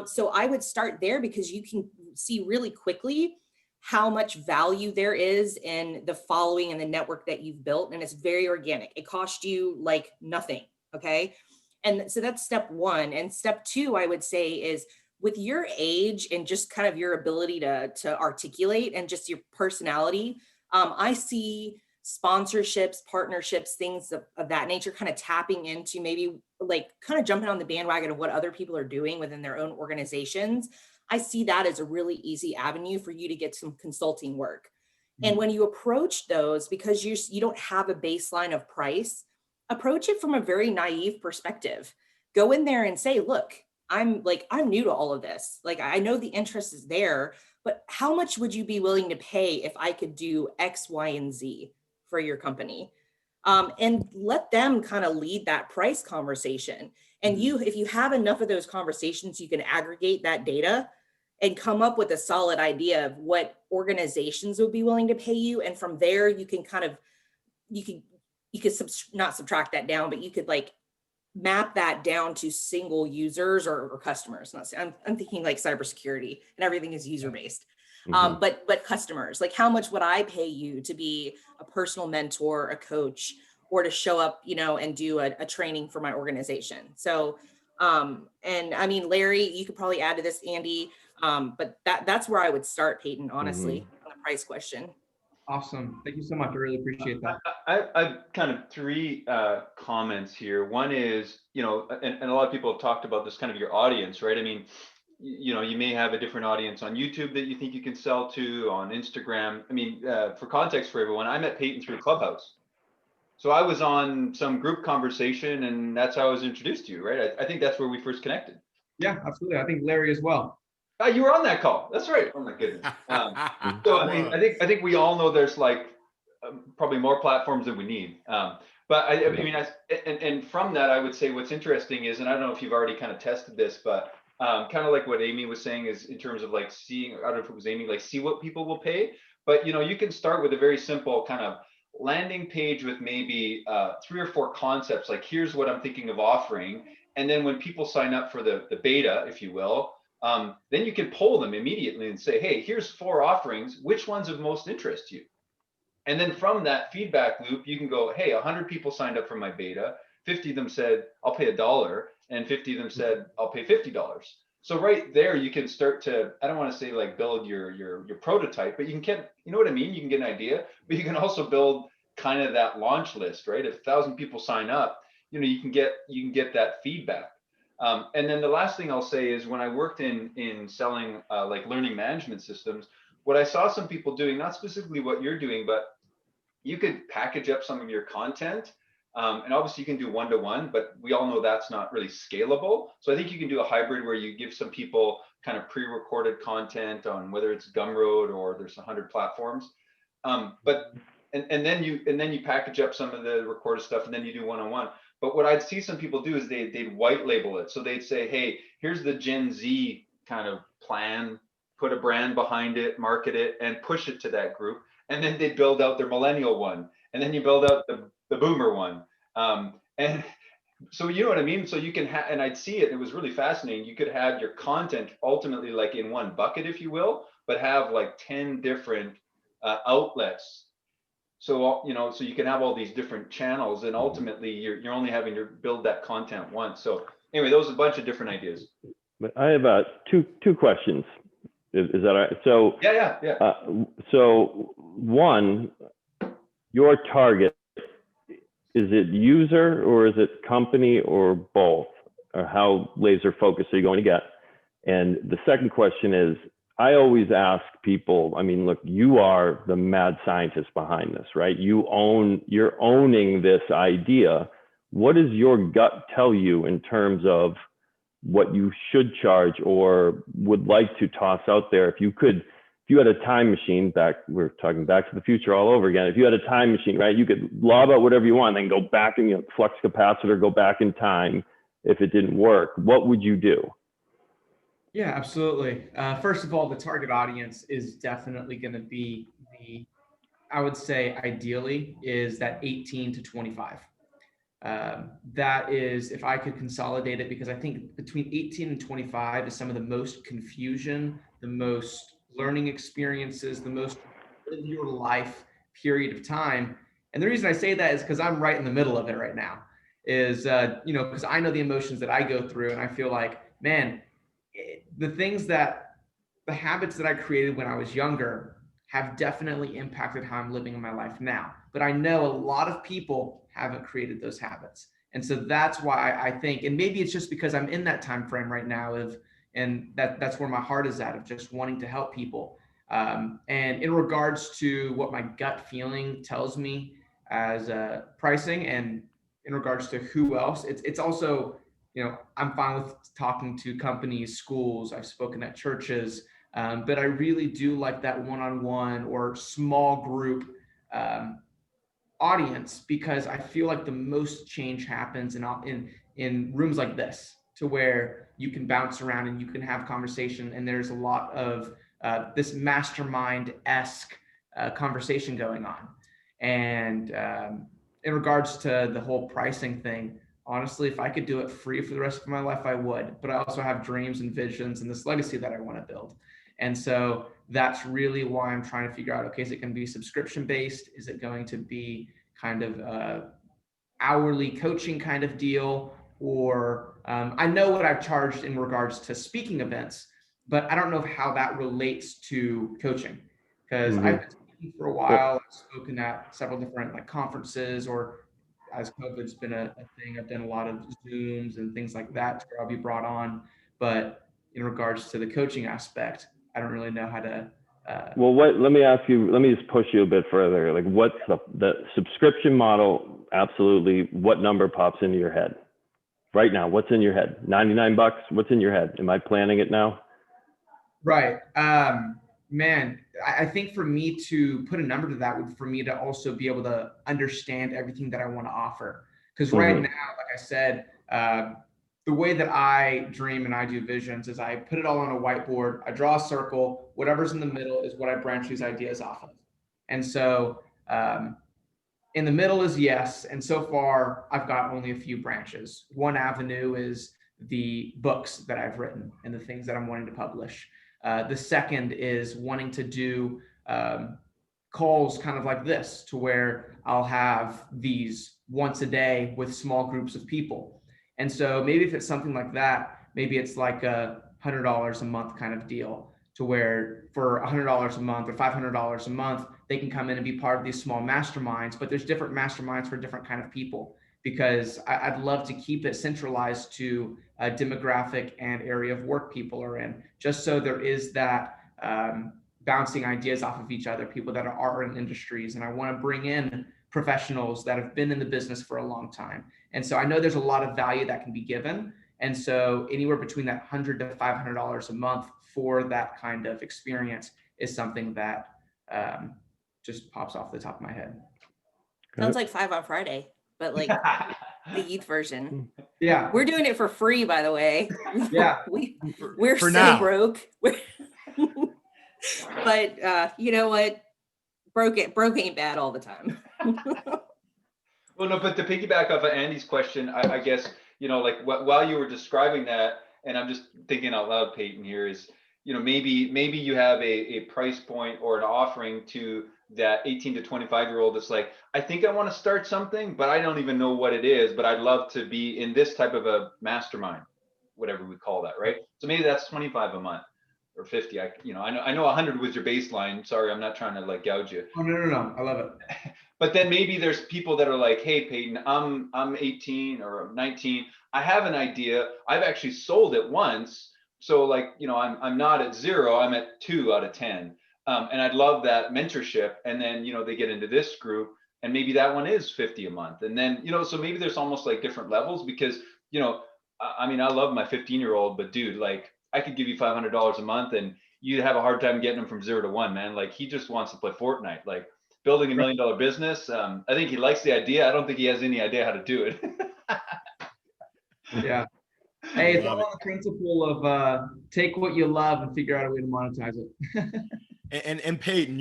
So I would start there because you can see really quickly how much value there is in the following and the network that you've built. And it's very organic. It cost you like nothing. Okay. And so that's step one. And step two, I would say, is with your age and just kind of your ability to articulate and just your personality. I see sponsorships, partnerships, things of that nature, kind of tapping into maybe like kind of jumping on the bandwagon of what other people are doing within their own organizations. I see that as a really easy avenue for you to get some consulting work. And when you approach those, because you don't have a baseline of price, approach it from a very naive perspective. Go in there and say, look, I'm new to all of this. Like, I know the interest is there, but how much would you be willing to pay if I could do X, Y, and Z for your company? And let them kind of lead that price conversation. And if you have enough of those conversations, you can aggregate that data and come up with a solid idea of what organizations would be willing to pay you. And from there, you can not subtract that down, but you could like map that down to single users or customers. I'm thinking like cybersecurity and everything is user-based. But customers, like how much would I pay you to be a personal mentor, a coach, or to show up, and do a training for my organization? So, and I mean, Larry, you could probably add to this, Andy, but that's where I would start, Peyton, honestly, on the price question. Awesome. Thank you so much. I really appreciate that. I've kind of three comments here. One is, and a lot of people have talked about this kind of your audience, right? I mean, you may have a different audience on YouTube that you think you can sell to, on Instagram. I mean, for context for everyone, I met Peyton through Clubhouse. So I was on some group conversation and that's how I was introduced to you, right? I think that's where we first connected. Yeah, absolutely. I think Larry as well. You were on that call. That's right. Oh my goodness. So I mean, I think we all know there's like probably more platforms than we need. But and from that, I would say what's interesting is, and I don't know if you've already kind of tested this, but kind of like what Amy was saying is in terms of like seeing, I don't know if it was Amy, like see what people will pay. But you can start with a very simple kind of landing page with maybe 3 or 4 concepts, like here's what I'm thinking of offering. And then when people sign up for the beta, if you will, then you can poll them immediately and say, hey, here's 4 offerings. Which ones of most interest you? And then from that feedback loop, you can go, hey, 100 people signed up for my beta. 50 of them said, I'll pay $1. And 50 of them said, I'll pay $50. So right there, you can start to, I don't want to say like build your prototype, but you can get, you know what I mean? You can get an idea, but you can also build kind of that launch list, right? If 1,000 people sign up, you can get that feedback. And then the last thing I'll say is when I worked in selling like learning management systems, what I saw some people doing, not specifically what you're doing, but you could package up some of your content. And obviously you can do one-to-one, but we all know that's not really scalable. So I think you can do a hybrid where you give some people kind of pre-recorded content on whether it's Gumroad or there's 100 platforms. But then you package up some of the recorded stuff and then you do one-on-one. But what I'd see some people do is they'd white label it. So they'd say, hey, here's the Gen Z kind of plan, put a brand behind it, market it, and push it to that group. And then they'd build out their millennial one. And then you build out the boomer one. And so you know what I mean? So you can have, and I'd see it, it was really fascinating. You could have your content ultimately like in one bucket, if you will, but have like 10 different outlets. So, so you can have all these different channels and ultimately you're only having to build that content once. So anyway, those are a bunch of different ideas. But I have two questions. Is that all right? So yeah. So one, your target, is it user or is it company or both? Or how laser focused are you going to get? And the second question is, I always ask people, I mean, look, you are the mad scientist behind this, right? You're owning this idea. What does your gut tell you in terms of what you should charge or would like to toss out there? If you had a time machine, we're talking Back to the Future all over again. If you had a time machine, right, you could lob out whatever you want, then go back and flux capacitor, go back in time. If it didn't work, what would you do? Yeah, absolutely. First of all, the target audience is definitely going to be I would say ideally is that 18 to 25. That is, if I could consolidate it, because I think between 18 and 25 is some of the most confusion, the most learning experiences, the most in your life period of time. And the reason I say that is because I'm right in the middle of it right now, is, because I know the emotions that I go through and I feel like, man, the habits that I created when I was younger have definitely impacted how I'm living in my life now. But I know a lot of people haven't created those habits. And so that's why I think, and maybe it's just because I'm in that time frame right now and that's where my heart is at, of just wanting to help people. And in regards to what my gut feeling tells me as pricing, and in regards to who else, it's also, I'm fine with talking to companies, schools. I've spoken at churches, but I really do like that one-on-one or small group audience, because I feel like the most change happens in rooms like this, to where you can bounce around and you can have conversation, and there's a lot of this mastermind-esque conversation going on. And in regards to the whole pricing thing, honestly, if I could do it free for the rest of my life, I would. But I also have dreams and visions and this legacy that I want to build. And so that's really why I'm trying to figure out, okay, is it going to be subscription based? Is it going to be kind of hourly coaching kind of deal? Or I know what I've charged in regards to speaking events, but I don't know how that relates to coaching, because I've been speaking for a while. I've spoken at several different conferences, or as COVID's been a thing, I've done a lot of Zooms and things like that where I'll be brought on. But in regards to the coaching aspect, I don't really know how to. Let me ask you, let me just push you a bit further. Like, what's the subscription model? Absolutely. What number pops into your head right now? What's in your head? $99? What's in your head? Am I planning it now? Right. Man, I think for me to put a number to that would for me to also be able to understand everything that I want to offer. Because right now, like I said, the way that I dream and I do visions is I put it all on a whiteboard. I draw a circle. Whatever's in the middle is what I branch these ideas off of. And so in the middle is Y.E.S. And so far, I've got only a few branches. One avenue is the books that I've written and the things that I'm wanting to publish. The second is wanting to do calls kind of like this, to where I'll have these once a day with small groups of people. And so maybe if it's something like that, maybe it's like $100 a month kind of deal, to where for $100 a month or $500 a month, they can come in and be part of these small masterminds. But there's different masterminds for different kind of people, because I'd love to keep it centralized to a demographic and area of work people are in, just so there is that bouncing ideas off of each other, people that are in industries. And I want to bring in professionals that have been in the business for a long time. And so I know there's a lot of value that can be given. And so anywhere between that $100 to $500 a month for that kind of experience is something that just pops off the top of my head. Sounds like 5 on Friday, but like the youth version. Yeah. We're doing it for free, by the way. Yeah. We're For so now. broke. But you know what? Broke ain't bad all the time. Well, no, but to piggyback off of Andy's question, I guess, you know, like while you were describing that, and I'm just thinking out loud, Peyton, here is, you know, maybe you have a price point or an offering to that 18 to 25-year-old that's like, I think I want to start something, but I don't even know what it is, but I'd love to be in this type of a mastermind, whatever we call that, right? So maybe that's 25 a month or 50. I know 100 was your baseline. Sorry, I'm not trying to like gouge you. Oh, no. I love it. But then maybe there's people that are like, hey, Peyton, I'm 18 or I'm 19. I have an idea. I've actually sold it once. So like, you know, I'm not at 0, I'm at 2 out of 10. And I'd love that mentorship. And then, you know, they get into this group and maybe that one is 50 a month. And then, you know, so maybe there's almost like different levels, because, you know, I mean, I love my 15-year-old, but dude, like I could give you $500 a month and you'd have a hard time getting him from 0 to 1, man. Like he just wants to play Fortnite. Like, building $1 million business. I think he likes the idea. I don't think he has any idea how to do it. Yeah. Hey, it's all on the principle of take what you love and figure out a way to monetize it. And Peyton,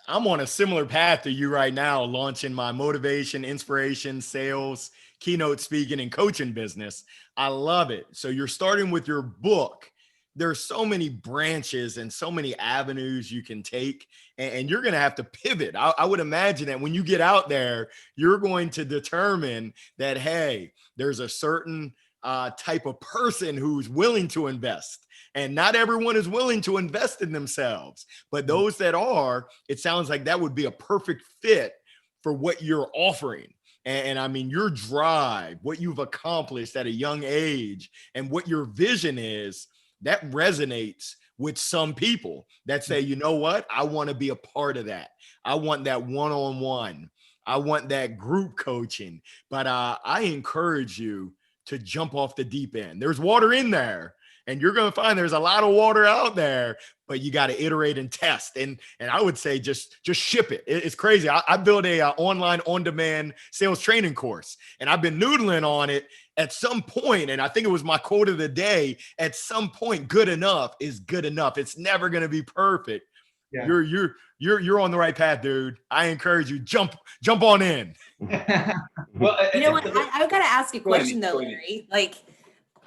I'm on a similar path to you right now, launching my motivation, inspiration, sales, keynote speaking, and coaching business. I love it. So you're starting with your book. There's so many branches and so many avenues you can take, and you're going to have to pivot. I would imagine that when you get out there, you're going to determine that, hey, there's a certain type of person who's willing to invest, and not everyone is willing to invest in themselves. But those that are, it sounds like that would be a perfect fit for what you're offering. And I mean, your drive, what you've accomplished at a young age, and what your vision is, that resonates with some people that say, you know what? I want to be a part of that. I want that one-on-one. I want that group coaching. But I encourage you to jump off the deep end. There's water in there, and you're going to find there's a lot of water out there, but you got to iterate and test. And I would say just ship it. It's crazy. I built a online on-demand sales training course, and I've been noodling on it. At some point, and I think it was my quote of the day, at some point, good enough is good enough. It's never going to be perfect. Yeah. You're on the right path, dude. I encourage you, jump on in. Well, you know what? I've got to ask a question though, Larry. Like,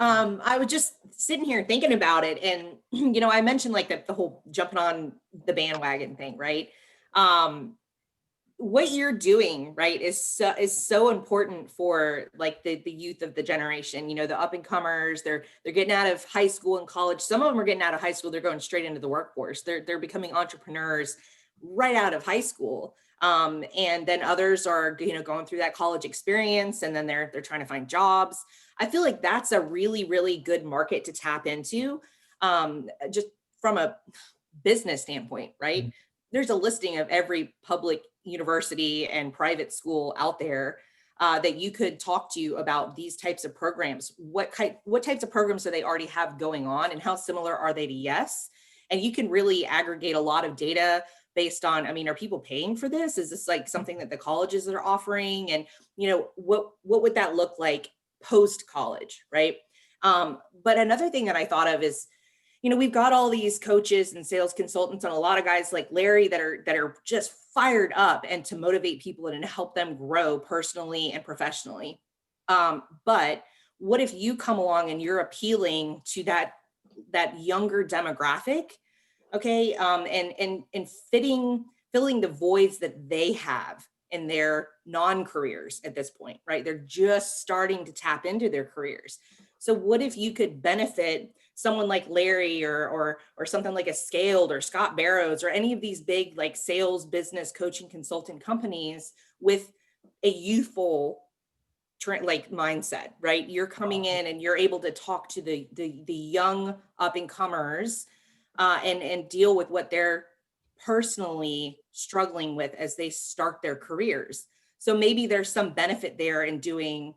I was just sitting here thinking about it, and you know, I mentioned like the whole jumping on the bandwagon thing, right? What you're doing, right, is so important for like the youth of the generation. You know, the up and comers. They're getting out of high school and college. Some of them are getting out of high school. They're going straight into the workforce. They're becoming entrepreneurs right out of high school. And then others are, you know, going through that college experience, and then they're trying to find jobs. I feel like that's a really, really good market to tap into, just from a business standpoint, right? Mm-hmm. There's a listing of every public university and private school out there that you could talk to about these types of programs. What types of programs do they already have going on, and how similar are they to Y.E.S? And you can really aggregate a lot of data based on, I mean, are people paying for this? Is this like something that the colleges are offering? And, you know, what would that look like post college, right? But another thing that I thought of is, we've got all these coaches and sales consultants and a lot of guys like Larry that are just fired up and to motivate people and help them grow personally and professionally. But what if you come along and you're appealing to that younger demographic, okay, and filling the voids that they have in their non-careers at this point, right? They're just starting to tap into their careers. So what if you could benefit someone like Larry or something like a Scaled or Scott Barrows or any of these big like sales, business, coaching, consultant companies with a youthful like mindset, right? You're coming in and you're able to talk to the young up and comers and deal with what they're personally struggling with as they start their careers. So maybe there's some benefit there in doing,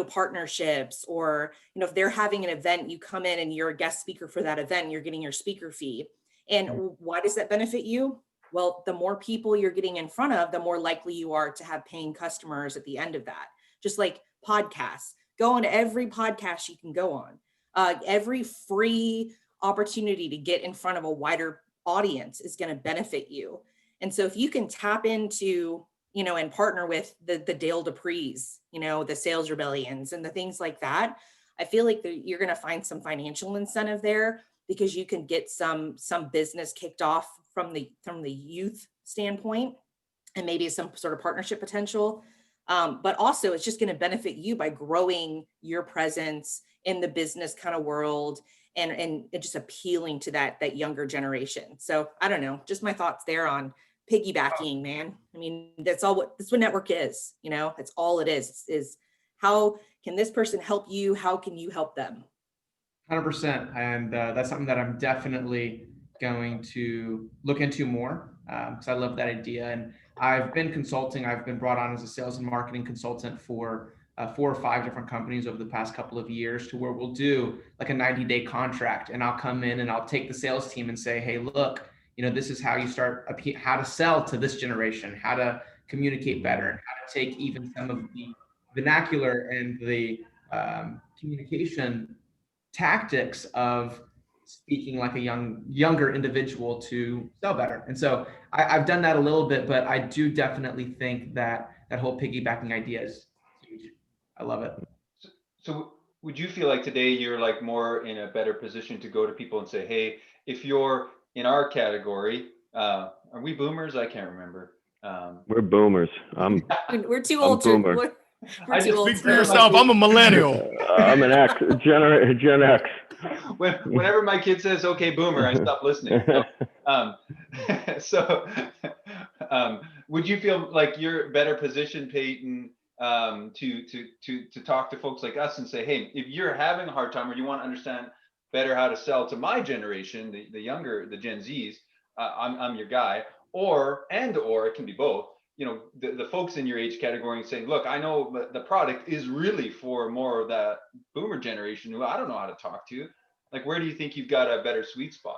partnerships, or, if they're having an event, you come in and you're a guest speaker for that event, and you're getting your speaker fee. And why does that benefit you? Well, the more people you're getting in front of, the more likely you are to have paying customers at the end of that. Just like podcasts, go on every podcast you can go on, every free opportunity to get in front of a wider audience is going to benefit you. And so if you can tap into, and partner with the Dale Duprees, the Sales Rebellions and the things like that, I feel like you're going to find some financial incentive there because you can get some business kicked off from the youth standpoint, and maybe some sort of partnership potential. But also it's just going to benefit you by growing your presence in the business kind of world and just appealing to that younger generation. So I don't know, just my thoughts there on piggybacking, man. I mean, that's what network is, it's all it is how can this person help you? How can you help them? 100%. And that's something that I'm definitely going to look into more because I love that idea. And I've been consulting. I've been brought on as a sales and marketing consultant for 4 or 5 different companies over the past couple of years, to where we'll do like a 90-day contract, and I'll come in and I'll take the sales team and say, hey, look, this is how you start, how to sell to this generation, how to communicate better, and how to take even some of the vernacular and the communication tactics of speaking like a younger individual to sell better. And so I've done that a little bit, but I do definitely think that whole piggybacking idea is huge. I love it. So would you feel like today you're like more in a better position to go to people and say, hey, if you're in our category, are we boomers? I can't remember. We're boomers. We're too old to. We're too old. Speak for yourself. I'm a millennial. I'm an X, Gen X. Whenever my kid says, okay, boomer, I stop listening. So would you feel like you're better positioned, Peyton, to talk to folks like us and say, hey, if you're having a hard time or you want to understand better how to sell to my generation, the younger, the Gen Zs, I'm your guy, or it can be both. The folks in your age category and saying, look, I know the product is really for more of that boomer generation who I don't know how to talk to. Like, where do you think you've got a better sweet spot?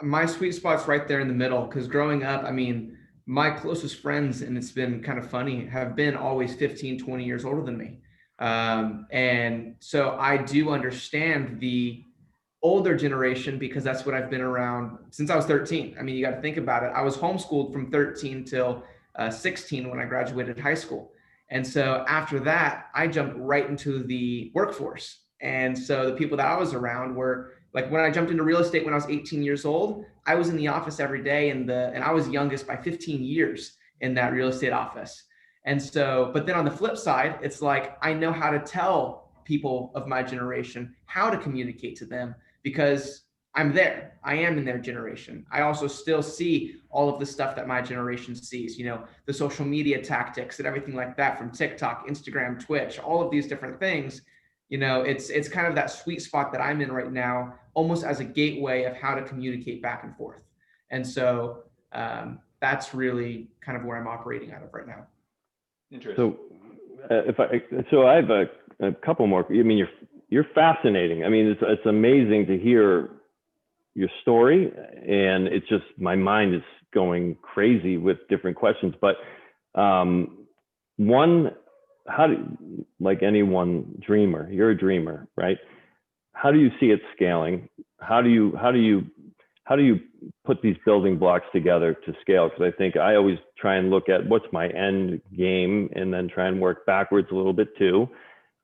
My sweet spot's right there in the middle, because growing up, I mean, my closest friends, and it's been kind of funny, have been always 15, 20 years older than me. And so I do understand the older generation because that's what I've been around since I was 13. I mean, you got to think about it. I was homeschooled from 13 till 16 when I graduated high school. And so after that, I jumped right into the workforce. And so the people that I was around were like, when I jumped into real estate when I was 18 years old, I was in the office every day, and I was youngest by 15 years in that real estate office. And so, but then on the flip side, it's like, I know how to tell people of my generation how to communicate to them because I'm there. I am in their generation. I also still see all of the stuff that my generation sees, the social media tactics and everything like that from TikTok, Instagram, Twitch, all of these different things. It's kind of that sweet spot that I'm in right now, almost as a gateway of how to communicate back and forth. And so that's really kind of where I'm operating out of right now. Interesting. So I have a couple more. I mean, you're fascinating. I mean, it's amazing to hear your story, and it's just, my mind is going crazy with different questions. But one how do, like anyone dreamer, you're a dreamer, right? How do you see it scaling? How do you put these building blocks together to scale? Because I think I always try and look at what's my end game and then try and work backwards a little bit too.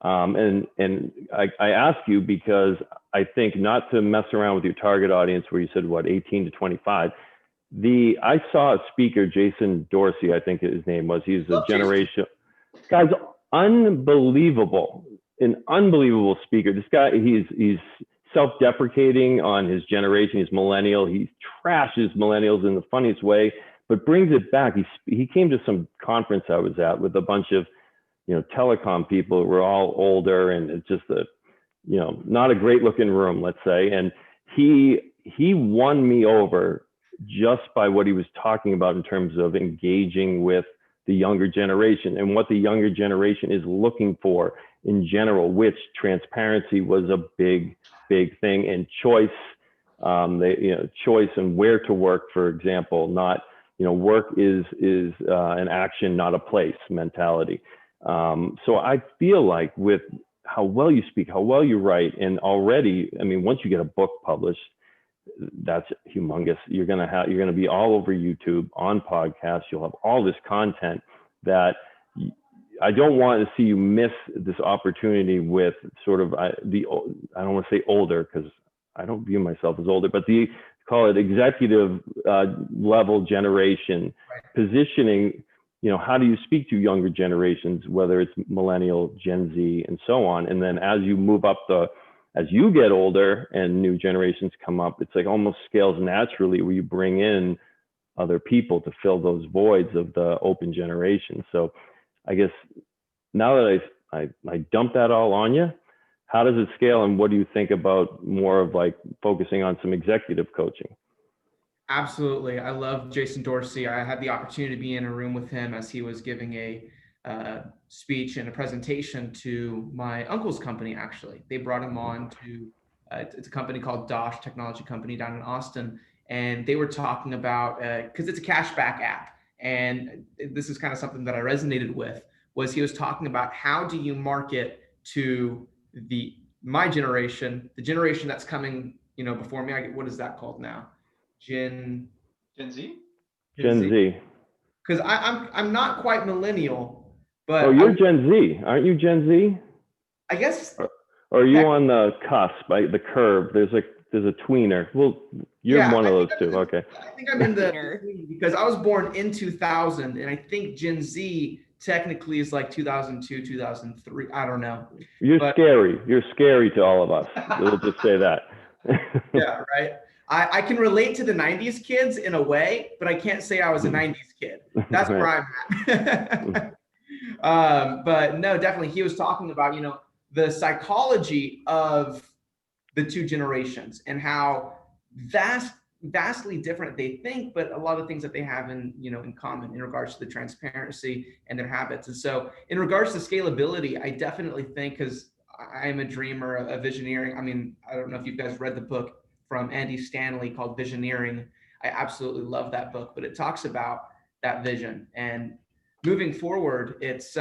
And I ask you because I think not to mess around with your target audience where you said what, 18 to 25. I saw a speaker, Jason Dorsey, I think his name was. He's a generation, guy's unbelievable, an unbelievable speaker. This guy, he's self-deprecating on his generation. He's millennial. He trashes millennials in the funniest way, but brings it back. He came to some conference I was at with a bunch of, telecom people who were all older, and it's just not a great looking room, let's say. And he won me over just by what he was talking about in terms of engaging with the younger generation and what the younger generation is looking for in general, which transparency was a big thing, and choice, choice and where to work, for example, not, work is an action, not a place mentality. So I feel like with how well you speak, how well you write, and already, I mean, once you get a book published, that's humongous. You're going to be all over YouTube, on podcasts. You'll have all this content that I don't want to see you miss this opportunity with sort of I don't want to say older, because I don't view myself as older, but call it executive level generation, positioning, how do you speak to younger generations, whether it's millennial, Gen Z, and so on. And then as you move up as you get older and new generations come up, it's like almost scales naturally where you bring in other people to fill those voids of the open generation. So I guess now that I dump that all on you, how does it scale, and what do you think about more of like focusing on some executive coaching? Absolutely. I love Jason Dorsey. I had the opportunity to be in a room with him as he was giving a speech and a presentation to my uncle's company. Actually, they brought him on to it's a company called Dosh Technology Company down in Austin, and they were talking about because it's a cashback app, and this is kind of something that I resonated with. Was he was talking about how do you market to my generation, the generation that's coming, before me. What is that called now? Gen Z? Gen Z. Because I'm not quite millennial, but oh, you're Gen Z, aren't you? Gen Z? I guess. Or are you on the cusp, the curve? There's a tweener. Well, you're one of those two. Okay. I think I'm in the because I was born in 2000, and I think Gen Z technically is like 2002, 2003. I don't know. You're scary. You're scary to all of us. We'll just say that. Yeah, right. I can relate to the 90s kids in a way, but I can't say I was a 90s kid. That's where I'm at. But no, definitely. He was talking about, the psychology of the two generations and how vastly different they think, but a lot of things that they have in common in regards to the transparency and their habits. And so in regards to scalability, I definitely think, because I am a dreamer, a visionary. I mean, I don't know if you guys read the book from Andy Stanley called Visioneering. I absolutely love that book, but it talks about that vision. And moving forward, it's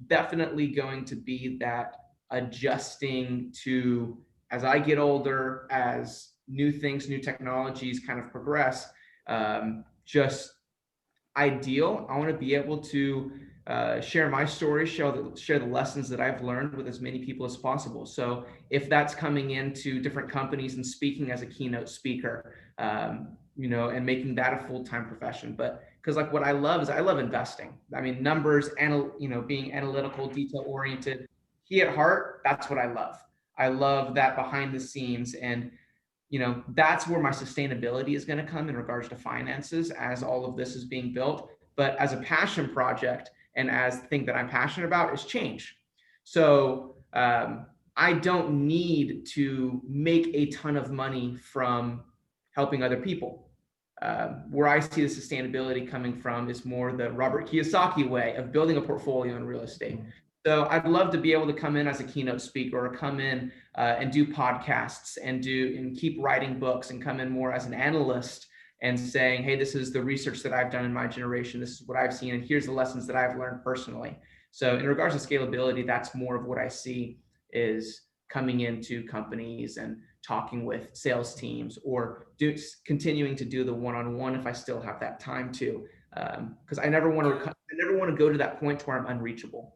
definitely going to be that adjusting to, as I get older, as new things, new technologies kind of progress, just ideal. I want to be able to share my story, share the lessons that I've learned with as many people as possible. So if that's coming into different companies and speaking as a keynote speaker, and making that a full-time profession. But because like what I love is I love investing. I mean, numbers and, being analytical, detail-oriented. He at heart, that's what I love. I love that behind the scenes. And, that's where my sustainability is going to come in regards to finances as all of this is being built. But as a passion project, and as the thing that I'm passionate about is change. So I don't need to make a ton of money from helping other people. Where I see the sustainability coming from is more the Robert Kiyosaki way of building a portfolio in real estate. So I'd love to be able to come in as a keynote speaker, or come in and do podcasts and keep writing books, and come in more as an analyst and saying, hey, this is the research that I've done in my generation. This is what I've seen, and here's the lessons that I've learned personally. So in regards to scalability, that's more of what I see is coming into companies and talking with sales teams, or continuing to do the one-on-one if I still have that time to, because I never want to go to that point where I'm unreachable.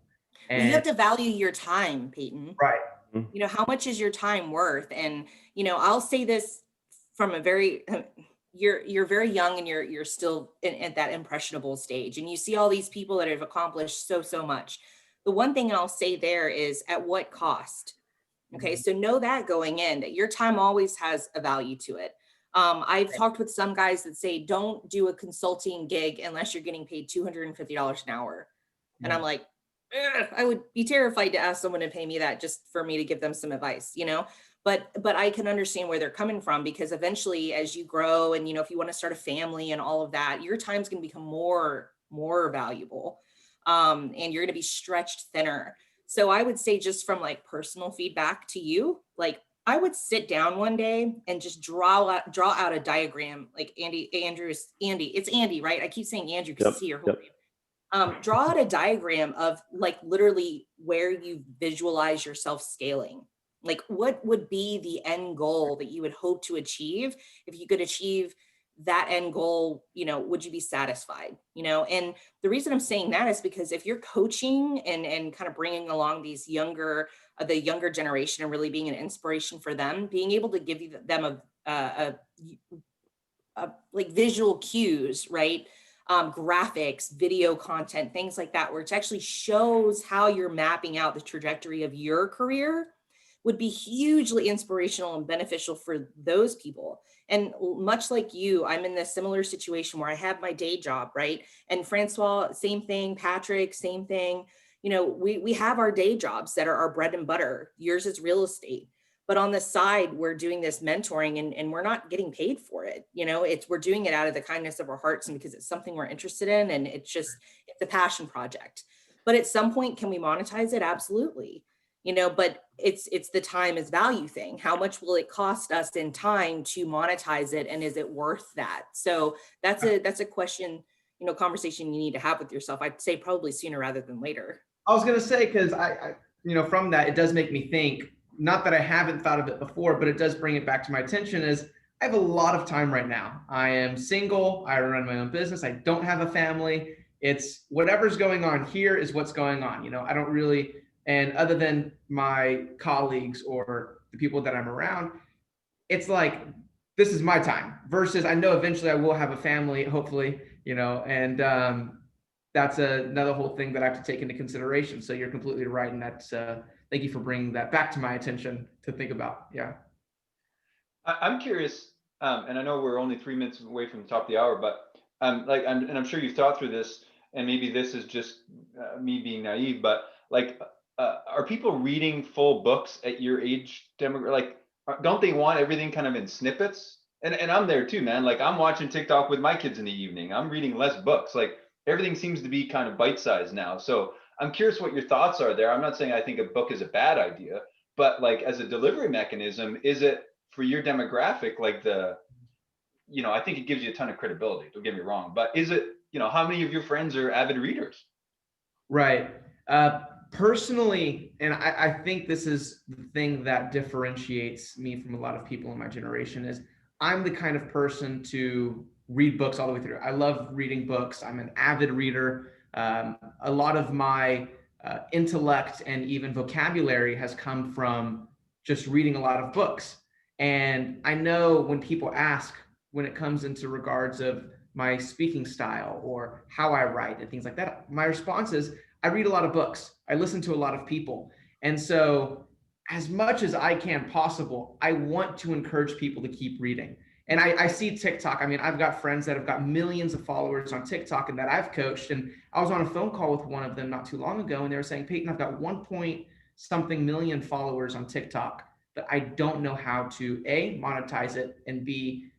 Well, you have to value your time, Peyton. Right. You know, how much is your time worth? And, you know, I'll say this from a very, you're very young and you're still at that impressionable stage. And you see all these people that have accomplished so much. The one thing I'll say there is, at what cost? Okay, so know that going in, that your time always has a value to it. I've talked with some guys that say, don't do a consulting gig unless you're getting paid $250 an hour. And I'm like, I would be terrified to ask someone to pay me that just for me to give them some advice, you know. But I can understand where they're coming from, because eventually, as you grow and, you know, if you want to start a family and all of that, your time's going to become more valuable, and you're going to be stretched thinner. So I would say, just from like personal feedback to you, like I would sit down one day and just draw out a diagram, like Andy, it's Andy, right? I keep saying Andrew because I see your whole name. Draw out a diagram of like literally where you visualize yourself scaling. Like, what would be the end goal that you would hope to achieve? If you could achieve that end goal, you know, would you be satisfied? You know, and the reason I'm saying that is because if you're coaching and kind of bringing along these the younger generation and really being an inspiration for them, being able to give them a like visual cues, right? Graphics, video content, things like that, where it actually shows how you're mapping out the trajectory of your career, would be hugely inspirational and beneficial for those people. And much like you, I'm in this similar situation where I have my day job, right? And Francois, same thing. Patrick, same thing. You know, we have our day jobs that are our bread and butter. Yours is real estate. But on the side, we're doing this mentoring and we're not getting paid for it. You know, we're doing it out of the kindness of our hearts and because it's something we're interested in, and it's a passion project. But at some point, can we monetize it? Absolutely. You know, but it's the time is value thing. How much will it cost us in time to monetize it, and is it worth that? So that's a question, you know, conversation you need to have with yourself. I'd say probably sooner rather than later. I was gonna say, because I you know, from that, it does make me think, not that I haven't thought of it before, but it does bring it back to my attention, is I have a lot of time right now. I am single, I run my own business, I don't have a family. It's whatever's going on here is what's going on. You know, I don't really, and other than my colleagues or the people that I'm around, it's like, this is my time, versus I know eventually I will have a family, hopefully, you know, and that's another whole thing that I have to take into consideration. So you're completely right. And that's, thank you for bringing that back to my attention to think about. Yeah. I'm curious, and I know we're only 3 minutes away from the top of the hour, but I'm sure you've thought through this, and maybe this is just me being naive, but like, are people reading full books at your age demo? Like, don't they want everything kind of in snippets? And I'm there too, man. Like, I'm watching TikTok with my kids in the evening. I'm reading less books. Like, everything seems to be kind of bite-sized now. So I'm curious what your thoughts are there. I'm not saying I think a book is a bad idea, but like, as a delivery mechanism, is it for your demographic, like you know, I think it gives you a ton of credibility, don't get me wrong, but is it, you know, how many of your friends are avid readers? Right. Personally, and I think this is the thing that differentiates me from a lot of people in my generation, is I'm the kind of person to read books all the way through. I love reading books. I'm an avid reader. A lot of my intellect and even vocabulary has come from just reading a lot of books. And I know when people ask, when it comes into regards of my speaking style or how I write and things like that, my response is, I read a lot of books. I listen to a lot of people. And so as much as I can possible, I want to encourage people to keep reading. And I see TikTok. I mean, I've got friends that have got millions of followers on TikTok and that I've coached. And I was on a phone call with one of them not too long ago, and they were saying, Peyton, I've got 1 point something million followers on TikTok, but I don't know how to A, monetize it, and B,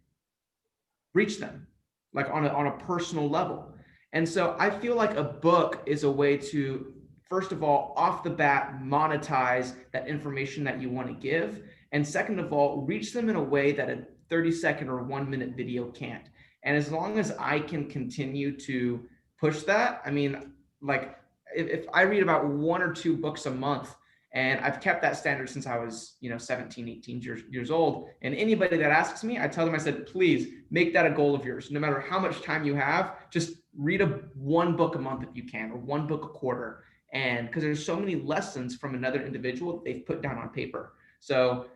reach them like on a personal level. And so I feel like a book is a way to, first of all, off the bat, monetize that information that you want to give. And second of all, reach them in a way that a 30-second or 1-minute video can't. And as long as I can continue to push that, I mean, like, if I read about 1 or 2 books a month, and I've kept that standard since I was, 17, 18 years old. And anybody that asks me, I tell them, I said, please make that a goal of yours. No matter how much time you have, just read 1 book a month if you can, or 1 book a quarter. And because there's so many lessons from another individual that they've put down on paper. So,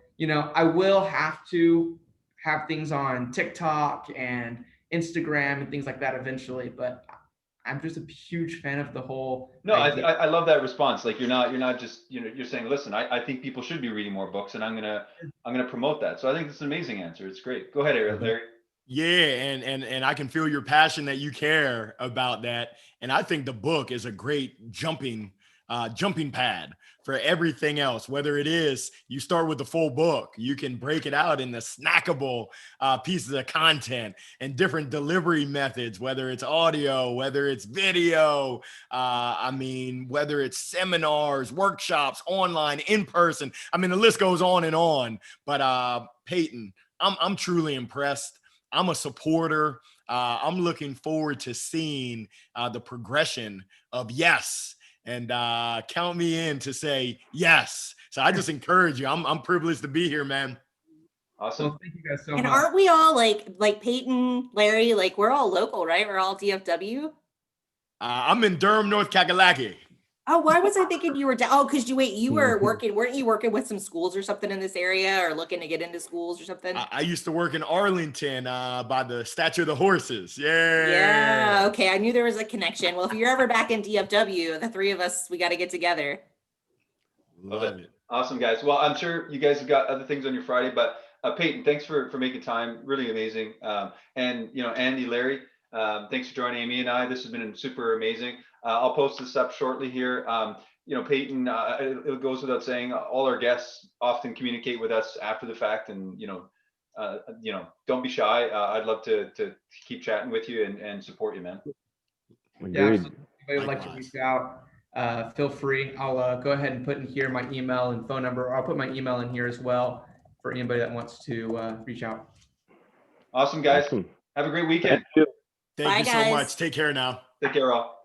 I will have to have things on TikTok and Instagram and things like that eventually, but I'm just a huge fan of the whole. No, I love that response. Like you're not just, you're saying, listen, I think people should be reading more books, and I'm gonna promote that. So I think it's an amazing answer. It's great. Go ahead, Larry. Yeah, and I can feel your passion that you care about that. And I think the book is a great jumping pad for everything else. Whether it is you start with the full book, you can break it out into snackable pieces of content and different delivery methods, whether it's audio, whether it's video, whether it's seminars, workshops, online, in person. The list goes on and on. But Peyton, I'm truly impressed. I'm a supporter. I'm looking forward to seeing the progression of Y.E.S. And count me in to say yes. So I just encourage you. I'm privileged to be here, man. Awesome. Well, thank you guys so much. And aren't we all like Peyton, Larry, like we're all local, right? We're all DFW. I'm in Durham, North Kakalaki. Oh, why was I thinking you were down? Oh, because you were working, weren't you working with some schools or something in this area, or looking to get into schools or something? I used to work in Arlington by the Statue of the Horses. Yeah. Yeah. Okay. I knew there was a connection. Well, if you're ever back in DFW, the 3 of us, we got to get together. Love it. Awesome, guys. Well, I'm sure you guys have got other things on your Friday, but Peyton, thanks for making time. Really amazing. And Andy, Larry, thanks for joining Amy and I. This has been super amazing. I'll post this up shortly here. Peyton, it goes without saying, all our guests often communicate with us after the fact, and don't be shy. I'd love to keep chatting with you and support you, man. Yeah, absolutely. If anybody would like to reach out, feel free. I'll go ahead and put in here my email and phone number. I'll put my email in here as well for anybody that wants to reach out. Awesome, guys. Awesome. Have a great weekend. Thank you so much. Take care now. Take care, all.